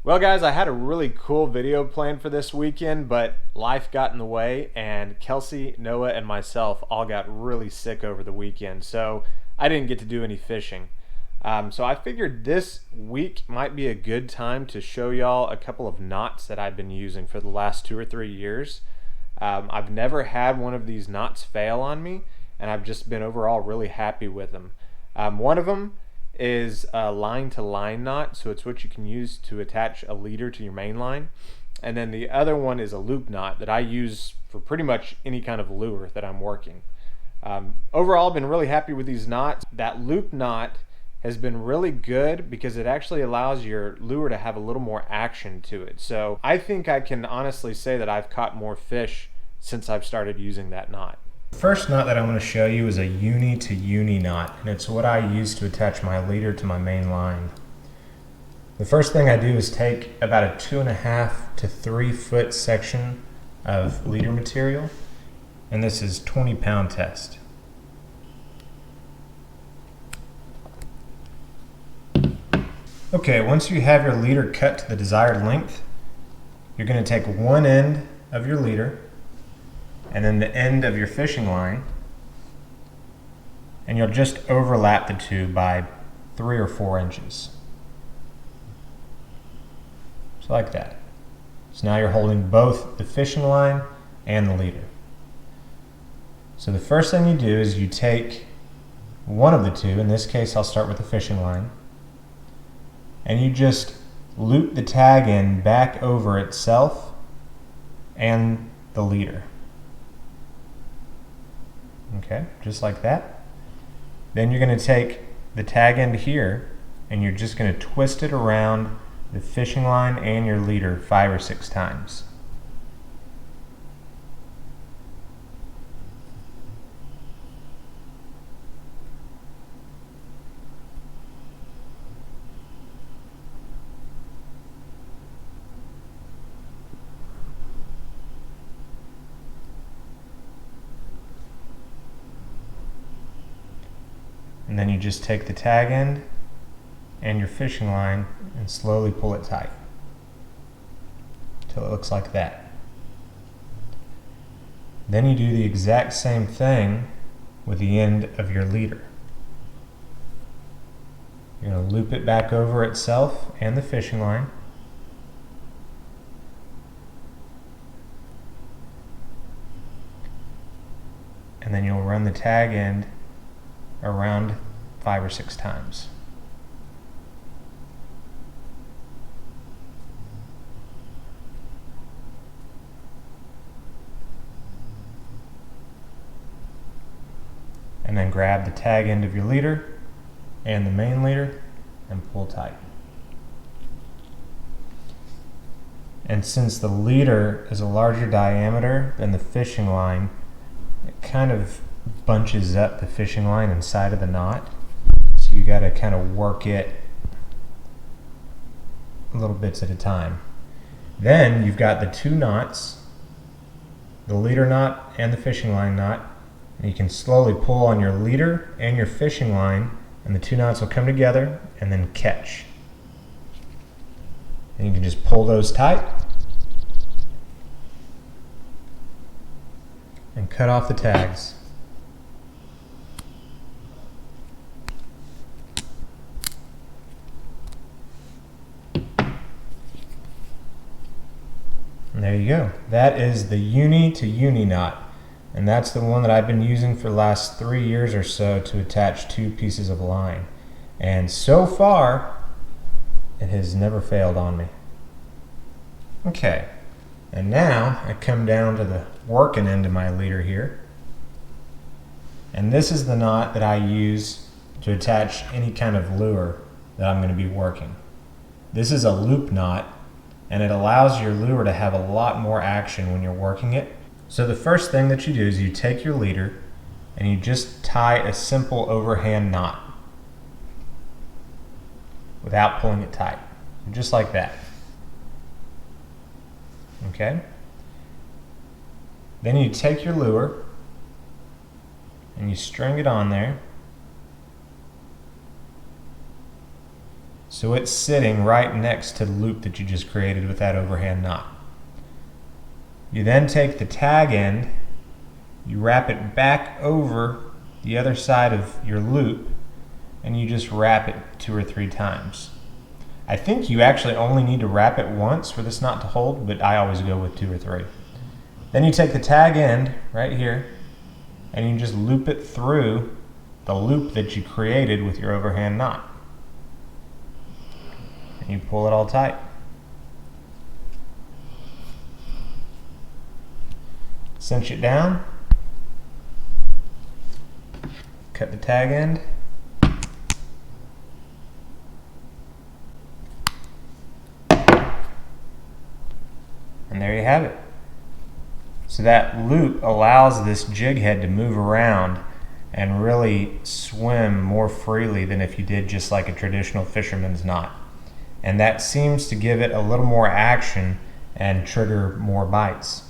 Well, guys, I had a really cool video planned for this weekend, but life got in the way, and Kelsey, Noah, and myself all got really sick over the weekend, so I didn't get to do any fishing. So I figured this week might be a good time to show y'all a couple of knots that I've been using for the last 2 or 3 years. I've never had one of these knots fail on me, and I've just been overall really happy with them. One of them is a line to line knot, so it's what you can use to attach a leader to your main line. And then the other one is a loop knot that I use for pretty much any kind of lure that I'm working. Overall, I've been really happy with these knots. That loop knot has been really good because it actually allows your lure to have a little more action to it. So I think I can honestly say that I've caught more fish since I've started using that knot. The first knot that I'm going to show you is a uni to uni knot, and it's what I use to attach my leader to my main line. The first thing I do is take about a 2.5 to 3 foot section of leader material, and this is 20-pound test. Okay, once you have your leader cut to the desired length, you're going to take one end of your leader and then the end of your fishing line, and you'll just overlap the two by 3 or 4 inches. So like that. So now you're holding both the fishing line and the leader. So the first thing you do is you take one of the two, in this case I'll start with the fishing line, and you just loop the tag end back over itself and the leader. Okay, just like that. Then you're going to take the tag end here and you're just going to twist it around the fishing line and your leader 5 or 6 times. And then you just take the tag end and your fishing line and slowly pull it tight until it looks like that. Then you do the exact same thing with the end of your leader. You're going to loop it back over itself and the fishing line. And then you'll run the tag end around 5 or 6 times. And then grab the tag end of your leader and the main leader and pull tight. And since the leader is a larger diameter than the fishing line, it kind of bunches up the fishing line inside of the knot, so you got to kind of work it little bits at a time. Then you've got the 2 knots, the leader knot and the fishing line knot, and you can slowly pull on your leader and your fishing line and the 2 knots will come together and then catch. And you can just pull those tight and cut off the tags. And there you go. That is the uni to uni knot, and that's the one that I've been using for the last 3 years or so to attach 2 pieces of line. And so far, it has never failed on me. Okay, and now I come down to the working end of my leader here. And this is the knot that I use to attach any kind of lure that I'm going to be working. This is a loop knot, and it allows your lure to have a lot more action when you're working it. So the first thing that you do is you take your leader and you just tie a simple overhand knot without pulling it tight, just like that. Okay? Then you take your lure and you string it on there So it's sitting right next to the loop that you just created with that overhand knot. You then take the tag end, you wrap it back over the other side of your loop, and you just wrap it 2 or 3 times. I think you actually only need to wrap it once for this knot to hold, but I always go with 2 or 3. Then you take the tag end right here, and you just loop it through the loop that you created with your overhand knot. And you pull it all tight. Cinch it down, cut the tag end, and there you have it. So that loop allows this jig head to move around and really swim more freely than if you did just like a traditional fisherman's knot. And that seems to give it a little more action and trigger more bites.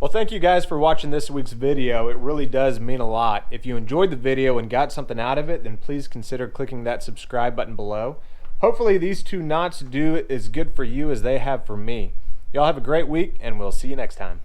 Well, thank you guys for watching this week's video. It really does mean a lot. If you enjoyed the video and got something out of it, then please consider clicking that subscribe button below. Hopefully these 2 knots do as good for you as they have for me. Y'all have a great week, and we'll see you next time.